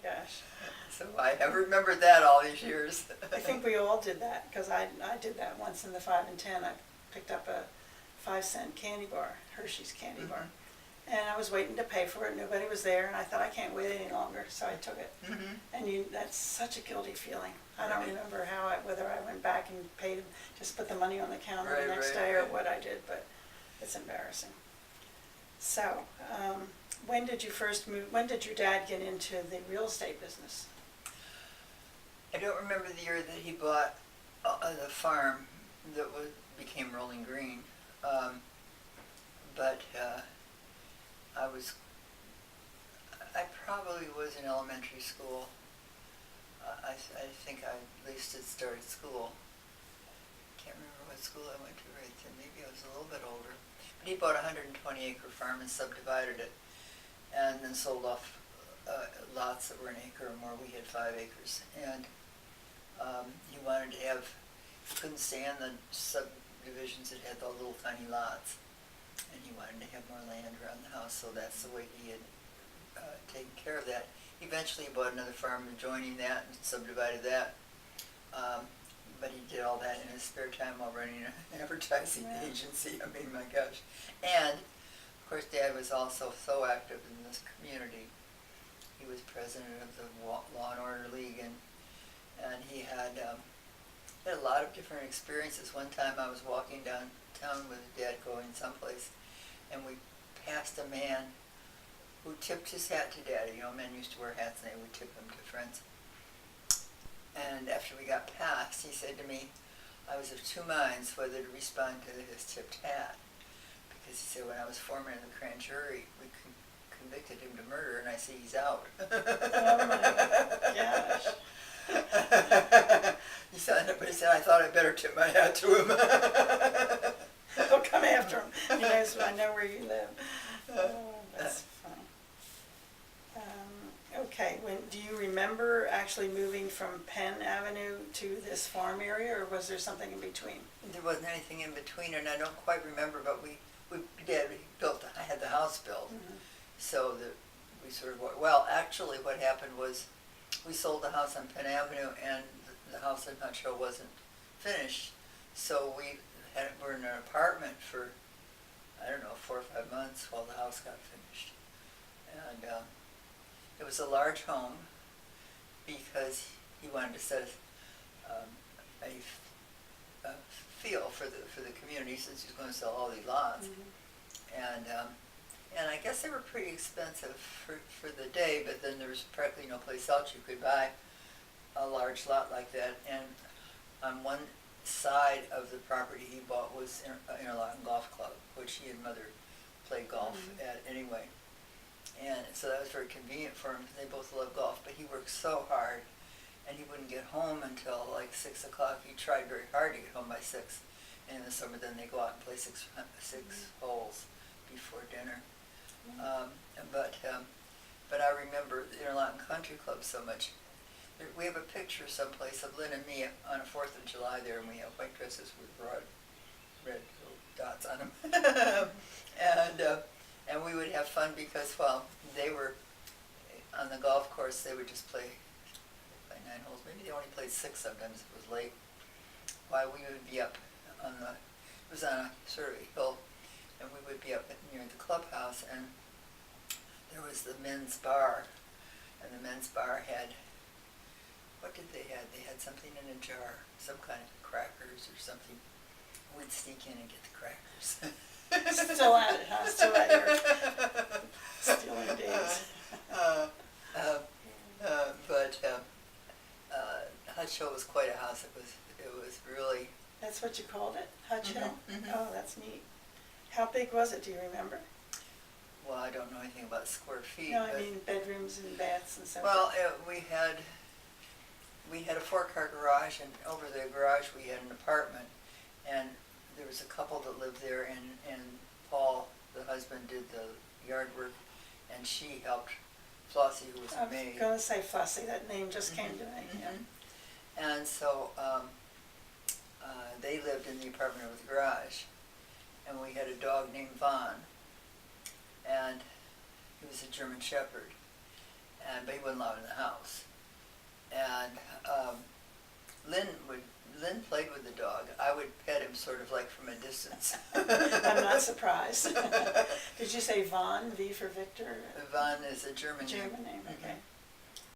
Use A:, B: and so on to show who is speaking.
A: gosh.
B: So I have remembered that all these years.
A: I think we all did that, because I did that once in the 5 and 10. I picked up a 5-cent candy bar, Hershey's candy bar. And I was waiting to pay for it. Nobody was there, and I thought I can't wait any longer, so I took it. And that's such a guilty feeling. I don't remember whether I went back and paid, just put the money on the counter the next day or what I did, but it's embarrassing. So, when did you first move? When did your dad get into the real estate business?
B: I don't remember the year that he bought the farm that became Rolling Green, but I probably was in elementary school. I think I at least had started school. Can't remember what school I went to right then. Maybe I was a little bit older. But he bought a 120-acre farm and subdivided it, and then sold off lots that were an acre or more. We had 5 acres, and he wanted to have. He couldn't stand the subdivisions that had the little tiny lots, and he wanted to have more land around the house. So that's the way he had taken care of that. Eventually, he bought another farm adjoining that and subdivided that. But he did all that in his spare time while running an advertising agency. I mean, my gosh. And, of course, Dad was also so active in this community. He was president of the Law and Order League, and he had a lot of different experiences. One time I was walking downtown with Dad going someplace, and we passed a man who tipped his hat to Daddy. You know, men used to wear hats and they would tip them to friends. And after we got past, he said to me, I was of 2 minds whether to respond to his tipped hat. Because he said, when I was foreman of the grand jury, we convicted him to murder, and I see he's out.
A: Oh my gosh.
B: He said, but he said, I thought I'd better tip my hat to him.
A: I'll come after him. He knows I know where you live. Oh, that's funny. Okay, do you remember actually moving from Penn Avenue to this farm area, or was there something in between?
B: There wasn't anything in between, and I don't quite remember, but I had the house built, so that we sort of, well, actually what happened was we sold the house on Penn Avenue, and the house in Hutch Hill wasn't finished, so we were in an apartment for, I don't know, 4 or 5 months while the house got finished. And it was a large home because he wanted to set a feel for the community, since he's going to sell all these lots. And I guess they were pretty expensive for the day, but then there was practically no place else you could buy a large lot like that. And on one side of the property he bought was Interlochen Golf Club, which he and Mother played golf at anyway. And so that was very convenient for him. They both loved golf, but he worked so hard, and he wouldn't get home until like 6 o'clock. He tried very hard to get home by 6. And in the summer, then they go out and play six holes before dinner. But I remember the Interlochen Country Club so much. We have a picture someplace of Lynn and me on a 4th of July there, and we have white dresses with broad red little dots on them. And we would have fun because while they were on the golf course, they would just play 9 holes. Maybe they only played 6 sometimes if it was late. While we would be up it was on a sort of a hill, and we would be up near the clubhouse, and there was the men's bar, and the men's bar had, what did they have? They had something in a jar, some kind of crackers or something. We'd sneak in and get the crackers.
A: Still at it, huh? Still at your stealing days.
B: Hutch Hill was quite a house. It was really.
A: That's what you called it, Hutch Hill? Oh, that's neat. How big was it? Do you remember?
B: Well, I don't know anything about square feet.
A: No, I mean bedrooms and baths and so
B: well, we had a 4-car garage, and over the garage we had an apartment, and there was a couple that lived there, and Paul, the husband, did the yard work, and she helped Flossie, who was a maid.
A: I was going to say Flossie, that name just came to me. Yeah.
B: And so they lived in the apartment over the garage, and we had a dog named Vaughn, and he was a German Shepherd, but he wasn't allowed in the house. And Lynn played with the dog. I would pet him sort of like from a distance.
A: I'm not surprised. Did you say Von, V for Victor?
B: Von is a German name.
A: German name, okay.